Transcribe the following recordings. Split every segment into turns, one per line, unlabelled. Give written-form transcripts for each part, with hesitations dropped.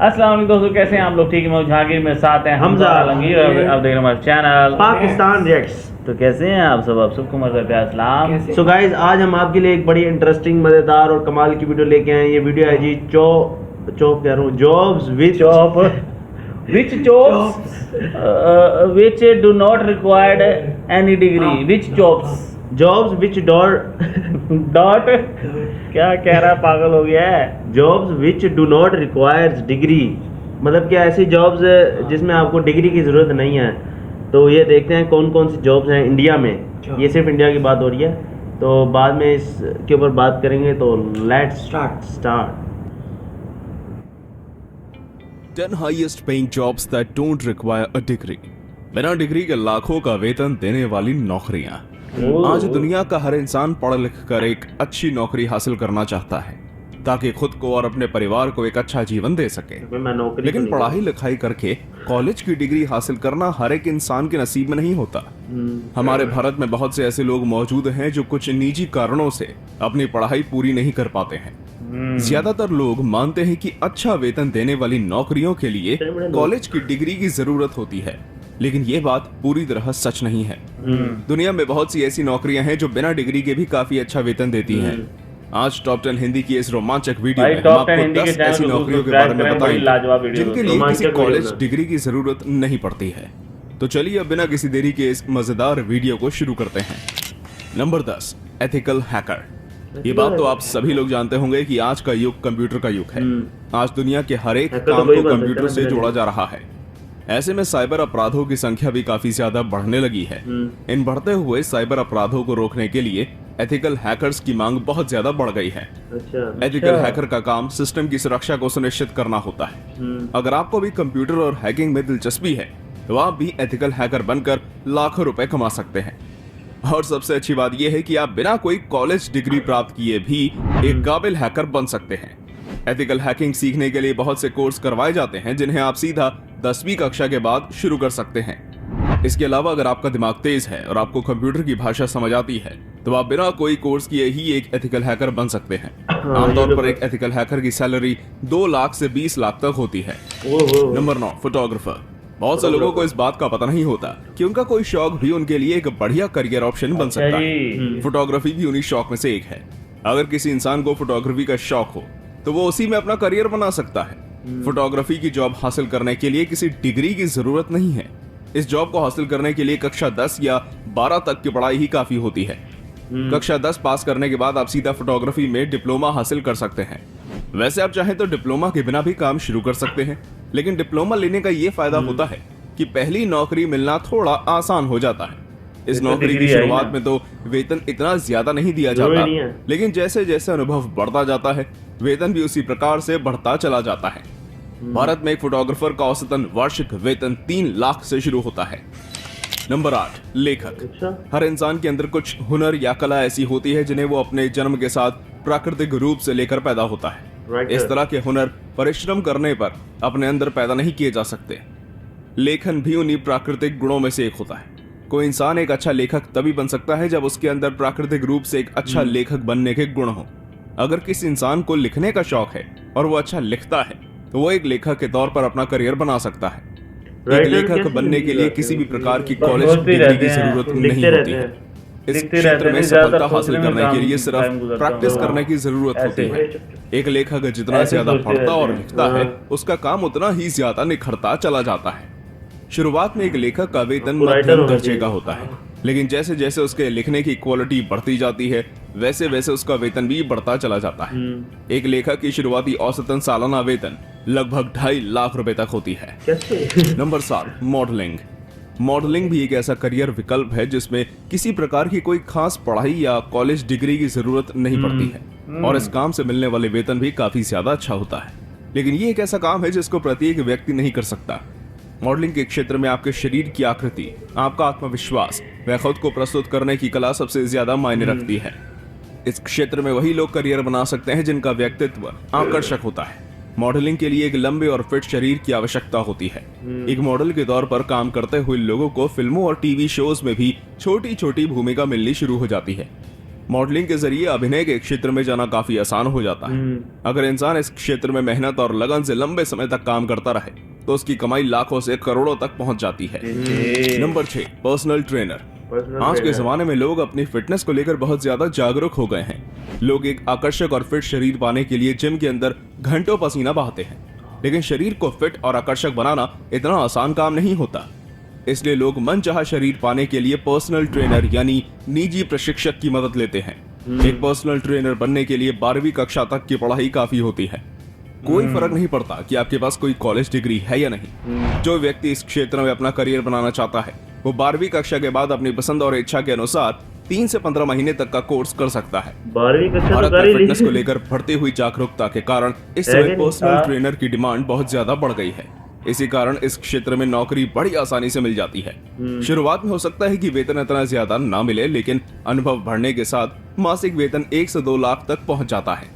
अस्सलाम वालेकुम दोस्तों, कैसे हैं आप लोग? ठीक है, मैं जहांगीर, मेरे साथ हैं हमजा आलमगीर और आप देख रहे हैं हमारा चैनल
पाकिस्तान रिएक्ट्स।
तो कैसे हैं आप सब? आप सबको मजा प्यार सलाम।
सो गाइज, आज हम आपके लिए एक बड़ी इंटरेस्टिंग, मजेदार और कमाल की वीडियो लेके आए हैं। ये वीडियो है जी jobs
which do not require any degree, which jobs which dot क्या कह रहा है, पागल हो गया है।
Jobs which do not requires degree, मतलब कि ऐसी जॉब्स जिसमें आपको डिग्री की ज़रूरत नहीं है। तो ये देखते हैं कौन कौन सी जॉब्स हैं इंडिया में। ये सिर्फ इंडिया की बात हो रही है, तो बाद में इसके ऊपर बात करेंगे। तो let's start.
10 highest paying jobs that don't require a degree। बिना डिग्री के लाखों का वेतन देने वाली नौकरियां। आज दुनिया का हर इंसान पढ़ लिख कर एक अच्छी नौकरी हासिल करना चाहता है ताकि खुद को और अपने परिवार को एक अच्छा जीवन दे सके। लेकिन पढ़ाई लिखाई करके कॉलेज की डिग्री हासिल करना हर एक इंसान के नसीब में नहीं होता। हमारे भारत में बहुत से ऐसे लोग मौजूद हैं जो कुछ निजी कारणों से अपनी पढ़ाई पूरी नहीं कर पाते हैं। ज्यादातर लोग मानते हैं कि अच्छा वेतन देने वाली नौकरियों के लिए कॉलेज की डिग्री की जरूरत होती है, लेकिन ये बात पूरी तरह सच नहीं है। दुनिया में बहुत सी ऐसी नौकरियां हैं जो बिना डिग्री के भी काफी अच्छा वेतन देती हैं। आज टॉप 10 हिंदी की इस रोमांचक वीडियो में हम आपको 10 ऐसी नौकरियों के बारे में बताएंगे जिनके लिए किसी कॉलेज डिग्री की जरूरत नहीं पड़ती है। तो चलिए अब बिना किसी देरी के इस मजेदार वीडियो को शुरू करते हैं। Number 10, ethical hacker. ये बात तो आप सभी लोग जानते होंगे कि आज का युग कंप्यूटर का युग है। आज दुनिया के हर एक काम को कंप्यूटर से जोड़ा जा रहा है। ऐसे में साइबर अपराधों की संख्या भी काफी ज्यादा बढ़ने लगी है। इन बढ़ते हुए साइबर अपराधों को रोकने के लिए एथिकल हैकर्स की मांग बहुत ज्यादा बढ़ गई है। एथिकल हैकर का काम सिस्टम की सुरक्षा को सुनिश्चित करना होता है। अगर आपको भी कंप्यूटर और हैकिंग में दिलचस्पी है तो आप भी एथिकल हैकर बनकर लाखों रुपए कमा सकते हैं। और सबसे अच्छी बात यह है कि आप बिना कोई कॉलेज डिग्री प्राप्त किए भी एक काबिल हैकर बन सकते हैं। एथिकल हैकिंग सीखने के लिए बहुत से कोर्स करवाए जाते हैं जिन्हें आप सीधा 10वीं कक्षा के बाद शुरू कर सकते हैं। इसके अलावा अगर आपका दिमाग तेज है और आपको कंप्यूटर की भाषा समझ आती है तो आप बिना कोई कोर्स किए ही एक एथिकल हैकर बन सकते हैं। आमतौर पर एक एथिकल हैकर की सैलरी 2 लाख से 20 लाख तक होती है। Number 9, photographer. बहुत से लोगों को इस बात का पता नहीं होता कि उनका कोई शौक भी उनके लिए एक बढ़िया करियर ऑप्शन बन सकता है। फोटोग्राफी भी उन्हीं शौक में से एक है। अगर किसी इंसान को फोटोग्राफी का शौक हो तो वो उसी में अपना करियर बना सकता है। फोटोग्राफी की जॉब हासिल करने के लिए किसी डिग्री की जरूरत नहीं है। इस जॉब को हासिल करने के लिए कक्षा 10 या 12 तक की पढ़ाई ही काफी होती है। कक्षा 10 पास करने के बाद आप सीधा फोटोग्राफी में डिप्लोमा हासिल कर सकते हैं। वैसे आप चाहें तो डिप्लोमा के बिना भी काम शुरू कर सकते हैं, लेकिन डिप्लोमा लेने का ये फायदा होता है कि पहली नौकरी मिलना थोड़ा आसान हो जाता है। इस नौकरी की शुरुआत में तो वेतन इतना ज्यादा नहीं दिया जाता, लेकिन जैसे जैसे अनुभव बढ़ता जाता है वेतन भी उसी प्रकार से बढ़ता चला जाता है। भारत में एक फोटोग्राफर का औसतन वार्षिक वेतन 3 लाख से शुरू होता है। नंबर 8, लेखक। हर इंसान के अंदर कुछ हुनर या कला ऐसी होती है जिन्हें वो अपने जन्म के साथ प्राकृतिक रूप से लेकर पैदा होता है। इस तरह के हुनर परिश्रम करने पर अपने अंदर पैदा नहीं किए जा सकते। लेखन भी उन्हीं प्राकृतिक गुणों में से एक होता है। कोई इंसान एक अच्छा लेखक तभी बन सकता है जब उसके अंदर प्राकृतिक रूप से एक अच्छा लेखक बनने के गुण हो। अगर किसी इंसान को लिखने का शौक है और वो अच्छा लिखता है तो वो एक लेखक के तौर पर अपना करियर बना सकता है। एक लेखक बनने के लिए किसी भी प्रकार की कॉलेज डिग्री की जरूरत नहीं होती है। इस क्षेत्र में सफलता हासिल करने के लिए सिर्फ प्रैक्टिस करने की जरूरत होती है। एक लेखक जितना ज्यादा पढ़ता और लिखता है उसका काम उतना ही ज्यादा निखरता चला जाता है। शुरुआत में एक लेखक का वेतन मध्यम दर्जे का होता है, लेकिन जैसे जैसे उसके लिखने की क्वालिटी बढ़ती जाती है वैसे वैसे उसका वेतन भी बढ़ता चला जाता है। एक लेखक की शुरुआती औसतन सालाना वेतन लगभग 2.5 लाख रुपए तक होती है। Number 7, modelling. मॉडलिंग भी एक ऐसा करियर विकल्प है जिसमें किसी प्रकार की कोई खास पढ़ाई या कॉलेज डिग्री की जरूरत नहीं पड़ती है और इस काम से मिलने वाले वेतन भी काफी ज्यादा अच्छा होता है। लेकिन ये एक ऐसा काम है जिसको प्रत्येक व्यक्ति नहीं कर सकता। मॉडलिंग के क्षेत्र में आपके शरीर की आकृति, आपका आत्मविश्वास व खुद को प्रस्तुत करने की कला सबसे ज्यादा मायने रखती है। इस क्षेत्र में वही लोग करियर बना सकते हैं जिनका व्यक्तित्व आकर्षक होता है। मॉडलिंग के लिए एक लंबे और फिट शरीर की आवश्यकता होती है। एक मॉडल के तौर पर काम करते हुए लोगों को फिल्मों और टीवी शोज में भी छोटी छोटी भूमिका मिलनी शुरू हो जाती है। मॉडलिंग के जरिए अभिनय के क्षेत्र में जाना काफी आसान हो जाता है। अगर इंसान इस क्षेत्र में मेहनत और लगन से लंबे समय तक काम करता रहे तो उसकी कमाई लाखों से करोड़ों तक पहुंच जाती है। Number 6, personal trainer. आज के जमाने में लोग अपनी फिटनेस को लेकर बहुत ज्यादा जागरूक हो गए हैं। लोग एक आकर्षक और फिट शरीर पाने के लिए जिम के अंदर घंटों पसीना बहाते हैं, लेकिन शरीर को फिट और आकर्षक बनाना इतना आसान काम नहीं होता। इसलिए लोग मनचाहा शरीर पाने के लिए पर्सनल ट्रेनर यानी निजी प्रशिक्षक की मदद लेते हैं। एक पर्सनल ट्रेनर बनने के लिए 12वीं कक्षा तक की पढ़ाई काफी होती है। कोई फर्क नहीं पड़ता कि आपके पास कोई कॉलेज डिग्री है या नहीं। जो व्यक्ति इस क्षेत्र में अपना करियर बनाना चाहता है वो 12वीं कक्षा के बाद अपनी पसंद और इच्छा के अनुसार 3 से 15 महीने तक का कोर्स कर सकता है।
12वीं कक्षा
भारत में फिटनेस को लेकर बढ़ती हुई जागरूकता के कारण इस समय पर्सनल ट्रेनर की डिमांड बहुत ज्यादा बढ़ गई है। इसी कारण इस क्षेत्र में नौकरी बड़ी आसानी से मिल जाती है। शुरुआत में हो सकता है कि वेतन इतना ज्यादा ना मिले, लेकिन अनुभव बढ़ने के साथ मासिक वेतन 1 से 2 लाख तक पहुंच जाता है।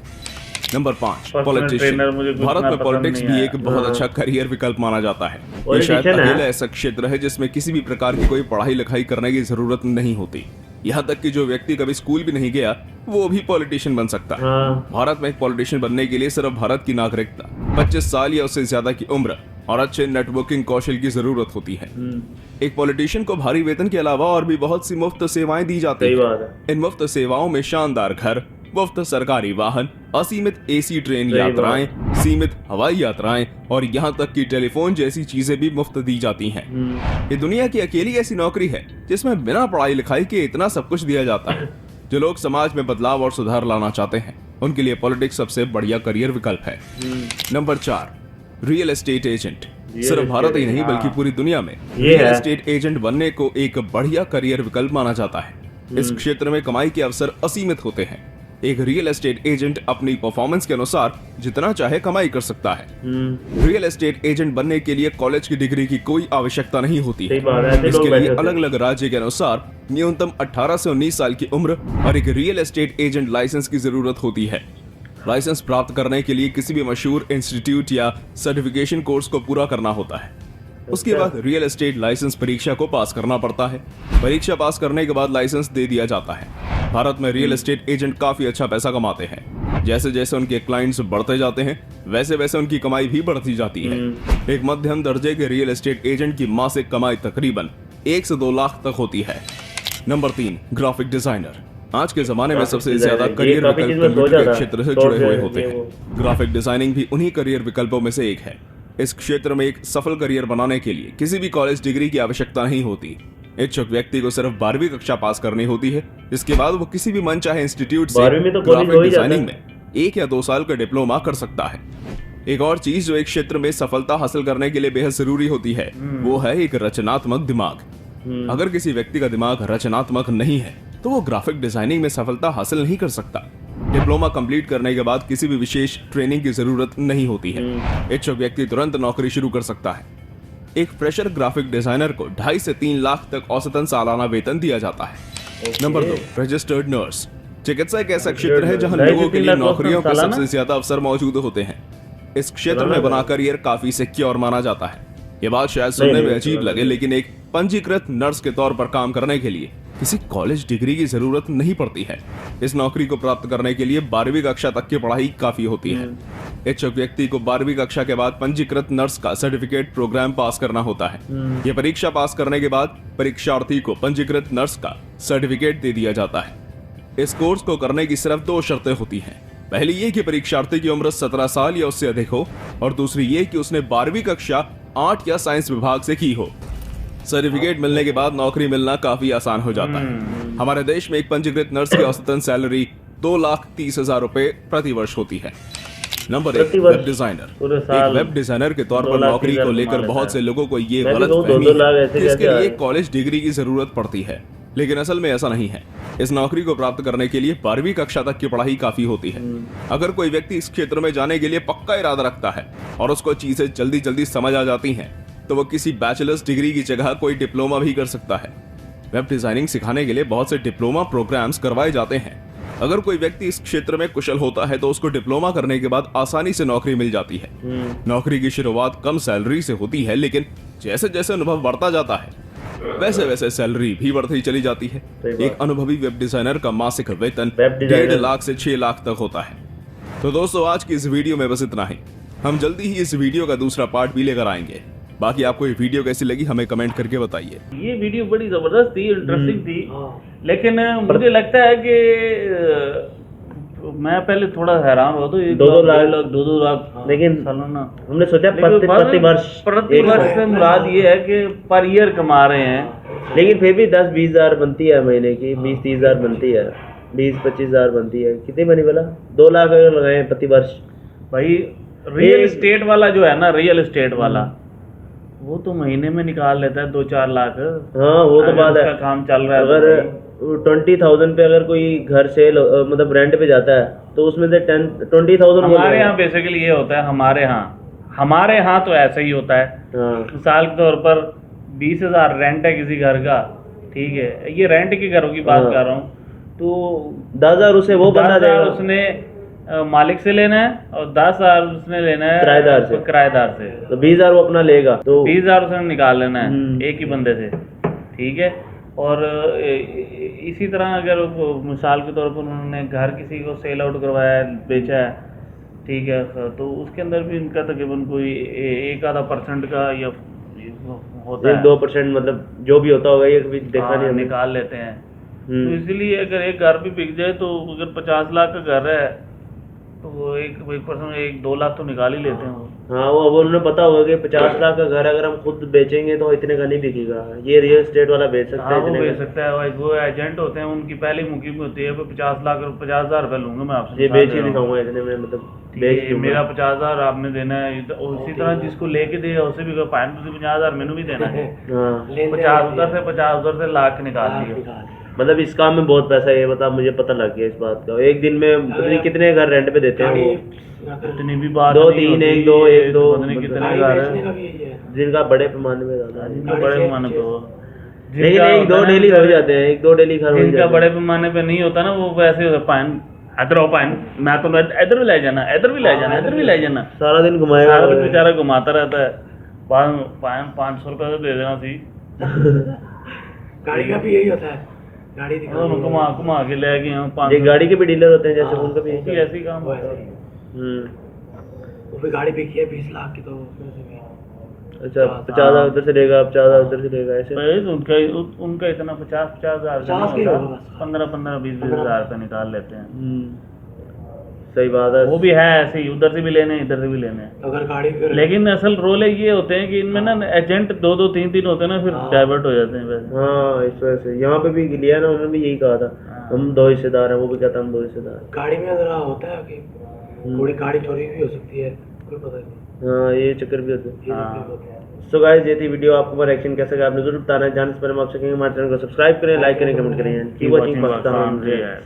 Number 5, politician. भारत में पॉलिटिक्स भी एक बहुत अच्छा करियर विकल्प माना जाता है। ये शायद अकेला ऐसा क्षेत्र है जिसमें किसी भी प्रकार की कोई पढ़ाई लिखाई करने की जरूरत नहीं होती। यहाँ तक कि जो व्यक्ति कभी स्कूल भी नहीं गया वो भी पॉलिटिशियन बन सकता है। भारत में एक पॉलिटिशियन बनने के लिए सिर्फ भारत की नागरिकता, 25 साल या उससे ज्यादा की उम्र और अच्छे नेटवर्किंग कौशल की जरूरत होती है। एक पॉलिटिशियन को भारी वेतन के अलावा और भी बहुत सी मुफ्त सेवाएं दी जाती हैं। इन मुफ्त सेवाओं में शानदार घर, मुफ्त सरकारी वाहन, असीमित एसी ट्रेन यात्राएं, सीमित हवाई यात्राएं और यहाँ तक कि टेलीफोन जैसी चीजें भी मुफ्त दी जाती हैं। ये दुनिया की अकेली ऐसी नौकरी है जिसमें बिना पढ़ाई लिखाई के इतना सब कुछ दिया जाता है। जो लोग समाज में बदलाव और सुधार लाना चाहते हैं उनके लिए पॉलिटिक्स सबसे बढ़िया करियर विकल्प है। Number 4, real estate agent. सिर्फ भारत ही नहीं बल्कि पूरी दुनिया में रियल एस्टेट एजेंट बनने को एक बढ़िया करियर विकल्प माना जाता है। इस क्षेत्र में कमाई के अवसर असीमित होते हैं। एक रियल एस्टेट एजेंट अपनी परफॉर्मेंस के अनुसार जितना चाहे कमाई कर सकता है। रियल एस्टेट एजेंट बनने के लिए कॉलेज की डिग्री की कोई आवश्यकता नहीं होती है। इसके लिए अलग अलग राज्य के अनुसार न्यूनतम 18 से 19 साल की उम्र और एक रियल एस्टेट एजेंट लाइसेंस की जरूरत होती है। लाइसेंस प्राप्त करने के लिए किसी भी मशहूर इंस्टीट्यूट या सर्टिफिकेशन कोर्स को पूरा करना होता है। उसके बाद रियल एस्टेट लाइसेंस परीक्षा को पास करना पड़ता है। परीक्षा पास करने के बाद लाइसेंस दे दिया जाता है। भारत में रियल एस्टेट एजेंट काफी अच्छा पैसा कमाते हैं। जैसे जैसे उनके क्लाइंट्स बढ़ते जाते हैं वैसे वैसे उनकी कमाई भी बढ़ती जाती है। एक मध्यम दर्जे के रियल एस्टेट एजेंट की मासिक कमाई तकरीबन 1 से 2 लाख तक होती है। Number 3, graphic designer. आज के जमाने में सबसे ज्यादा करियर विकल्प कंप्यूटर के क्षेत्र से जुड़े हुए होते हैं। ग्राफिक डिजाइनिंग भी उन्हीं करियर विकल्पों में से एक है। इस क्षेत्र में एक सफल करियर बनाने के लिए किसी भी कॉलेज डिग्री की आवश्यकता नहीं होती। इच्छुक व्यक्ति को सिर्फ 12वीं कक्षा पास करनी होती है। इसके बाद वो किसी भी मनचाहे इंस्टीट्यूट से ग्राफिक डिजाइनिंग में 1 या 2 साल का डिप्लोमा कर सकता है। एक और चीज जो एक क्षेत्र में सफलता हासिल करने के लिए बेहद जरूरी होती है वो है एक रचनात्मक दिमाग। अगर किसी व्यक्ति का दिमाग रचनात्मक नहीं है तो वो ग्राफिक डिजाइनिंग में सफलता हासिल नहीं कर सकता। डिप्लोमा कंप्लीट करने के बाद किसी भी विशेष ट्रेनिंग की जरूरत नहीं होती है। इच्छुक व्यक्ति तुरंत नौकरी शुरू कर सकता है। एक फ्रेशर ग्राफिक डिजाइनर को 2.5 से 3 लाख तक औसतन सालाना वेतन दिया जाता है। Number 2, registered nurse. चिकित्सा एक ऐसा क्षेत्र है जहां लोगों के लिए नौकरियों के सबसे ज्यादा अवसर मौजूद होते हैं। इस क्षेत्र में बना करियर काफी सिक्योर माना जाता है। ये बात शायद सुनने में अजीब लगे, लेकिन एक पंजीकृत नर्स के तौर पर काम करने के लिए किसी कॉलेज डिग्री की जरूरत नहीं पड़ती है। इस नौकरी को प्राप्त करने के लिए 12वीं कक्षा तक की पढ़ाई काफी होती है। इच्छुक व्यक्ति को 12वीं कक्षा के बाद पंजीकृत नर्स का सर्टिफिकेट प्रोग्राम पास करना होता है। ये परीक्षा पास करने के बाद परीक्षार्थी को पंजीकृत नर्स का सर्टिफिकेट दे दिया जाता है। इस कोर्स को करने की सिर्फ 2 शर्तें होती हैं। पहली ये कि परीक्षार्थी की उम्र 17 साल या उससे अधिक हो, और दूसरी ये कि उसने 12वीं कक्षा आर्ट या साइंस विभाग से की हो। सर्टिफिकेट मिलने के बाद नौकरी मिलना काफी आसान हो जाता है। हमारे देश में एक पंजीकृत नर्स की औसतन सैलरी 2,30,000 रुपए प्रति वर्ष होती है। Number 1, web designer. एक वेब डिजाइनर के तौर पर नौकरी को लेकर बहुत से लोगों को ये गलतफहमी है कि इसके लिए कॉलेज डिग्री की जरूरत पड़ती है, लेकिन असल में ऐसा नहीं है। इस नौकरी को प्राप्त करने के लिए 12वीं कक्षा तक की पढ़ाई काफी होती है। अगर कोई व्यक्ति इस क्षेत्र में जाने के लिए पक्का इरादा रखता है और उसको चीजें जल्दी जल्दी समझ आ जाती हैं, तो वो किसी बैचलर्स डिग्री की जगह कोई डिप्लोमा भी कर सकता है। वेब डिजाइनिंग सिखाने के लिए बहुत से डिप्लोमा प्रोग्राम्स करवाए जाते हैं। अगर कोई व्यक्ति इस क्षेत्र में कुशल होता है तो उसको डिप्लोमा करने के बाद आसानी से नौकरी मिल जाती है। नौकरी की शुरुआत कम सैलरी से होती है, लेकिन जैसे जैसे अनुभव बढ़ता जाता है वैसे वैसे सैलरी भी बढ़ती चली जाती है।
सही बात।
एक अनुभवी वेब डिजाइनर का मासिक वेतन
वेब डिजाइनर-
1.5 लाख से 6 लाख तक होता है। तो दोस्तों आज की इस वीडियो में बस इतना ही। हम जल्दी ही इस वीडियो का दूसरा पार्ट भी लेकर आएंगे। बाकी आपको ये वीडियो कैसी लगी हमें कमेंट करके बताइए।
ये वीडियो बड़ी जबरदस्त थी, इंटरेस्टिंग थी,
हाँ।
लेकिन मुझे लगता है कि मैं पहले थोड़ा हैरान हुआ तो
2-2 लाख,
2-2 लाख
लेकिन
सालाना।
हमने सोचा
लेकिन
प्रति वर्ष
प्रति
एक-
वर्ष से मुराद ये है कि पर ईयर कमा रहे हैं।
लेकिन फिर भी 10-20 हजार बनती है महीने की, 20-30 हजार बनती है, 20-25 हजार बनती है। कितनी बनी बोला? 2 लाख अगर लगाए प्रति वर्ष।
भाई रियल
एक-
एस्टेट वाला जो है ना, रियल एस्टेट वाला वो तो महीने में निकाल लेता है 2-4 लाख।
हाँ वो तो
अगर
बात
उसका
है।
काम चल रहा है तो
अगर
भाई।
20,000 पे अगर कोई घर सेल मतलब रेंट पे जाता है तो उसमें से 20,000
हमारे यहाँ बेसिकली ये होता है, हमारे यहाँ तो ऐसा ही होता है।
हाँ
मिसाल के तौर पर 20,000 रेंट है किसी घर का, ठीक है, ये रेंट के घरों की बात
हाँ।
कर रहा हूँ, तो
10,000 उसे वो बंदा
10,000
देगा
उसने मालिक से लेना है और 10,000 उसने लेना है किराएदार से।
तो 20,000 वो अपना लेगा, तो
20,000 उसने निकाल लेना है
हम्म।
एक ही बंदे से, ठीक है। और इसी तरह अगर मिसाल के तौर पर उन्होंने घर किसी को सेल आउट करवाया है, बेचा है, ठीक है, तो उसके अंदर भी इनका तकरीबन कोई 1-आधा% का या होता है,
1-2% मतलब जो भी होता होगा, ये कभी देखा
हाँ,
नहीं हमने।
निकाल लेते हैं। तो
हम्म।
इसलिए अगर एक घर भी बिक जाए तो अगर 50 लाख का घर है तो वो एक पर्सन 1-2 लाख तो निकाल ही लेते हैं वो।
हाँ वो अब उन्हें पता होगा कि 50 लाख का घर अगर हम खुद बेचेंगे तो इतने का नहीं बिकेगा, ये रियल एस्टेट वाला बेच सकता
हाँ
है
वो
इतने
बेच
का।
सकता है भाई, वो एजेंट होते हैं, उनकी पहली मुकीम होती है 50,000 रुपए लूंगा मैं आपसे,
ये
मिसाल
बेच
दे
ही
रहा हूँ।
दिखाऊंगा इतने में, मतलब
ठीक
बेच
है,
दूंगा।
मेरा 50,000 आपने देना है, उसी तरह जिसको लेके दिया उसे भी 50,000 मैंने भी देना है।
हाँ
50 उधर से लाख निकाल दिया।
मतलब इस काम में बहुत पैसा है, ये बता, मुझे पता लग गया इस बात का। एक दिन में पता नहीं कितने घर रेंट पे देते हैं वो,
इतनी भी बात
2-3,
नहीं होती,
1-2, 1-2,
पता नहीं कितने घर है
जिनका बड़े पैमाने में ज्यादा,
जिनका बड़े पैमाने पे हो,
लेकिन
जिनका
1-2
होता है
डेली
ना,
हो जाते हैं, 1-2 डेली घर हो
जिनका
जाते
बड़े
हैं।
पैमाने पे नहीं होता ना, वो वैसे होता है, पान इधर आओ, पान मैं तो इधर भी ले जाना, इधर भी ले जाना, इधर भी ले जाना,
सारा दिन घुमाएगा
सारा
वो।
दिन बेचारा घुमाता रहता है। 500 रुपए तो दे देना सी,
गाड़ी का भी यही होता है, गाड़ी
घुमा के ले गए हम
ये
500।
गाड़ी के भी डीलर होते हैं जैसे,
हाँ,
उनका भी
वो भी ऐसे ही काम
वो
होता
ऐसे
है।
ही।
हम्म।
वो भी गाड़ी बिकी है 20 लाख की, तो उसमें से भी
अच्छा 50,000 उधर से लेगा, 50,000 उधर से लेगा, ऐसे।
भाई तो उनका इतना 50,000 का
50
नहीं
के
होता,
होगा बस।
15-20 हजार रुपए निकाल लेते हैं।
सही बात है।
वो भी है ऐसे ही, उधर से भी लेने हैं, इधर से भी लेने हैं।
तो अगर गाड़ी फिर
लेकिन असल रोल है ये होते हैं कि इनमें ना एजेंट 2-2, 3-3 होते हैं ना, फिर
हाँ।
डाइवर्ट हो जाते हैं वैसे।
हाँ इस वजह से यहाँ पे भी लिया ना, उन्होंने भी यही कहा था,
हाँ।
हम 2 हिस्सेदार हैं, वो भी कहता हम 2 हिस्सेदार हैं।
गाड़ी में जरा होता है कि थोड़ी गाड़ी चोरी भी हो सकती है, कोई पता नहीं,
हाँ ये चक्कर भी होते हैं।
ये
हाँ।
तकलीफ होती है।
सो गाइस ये थी वीडियो, आपको हमारा रिएक्शन कैसा लगा आपने जरूर बताना है। जाने से पहले हम आपसे कहेंगे हमारे चैनल को सब्सक्राइब करें, लाइक करें, कमेंट करें। Keep watching Pakistan.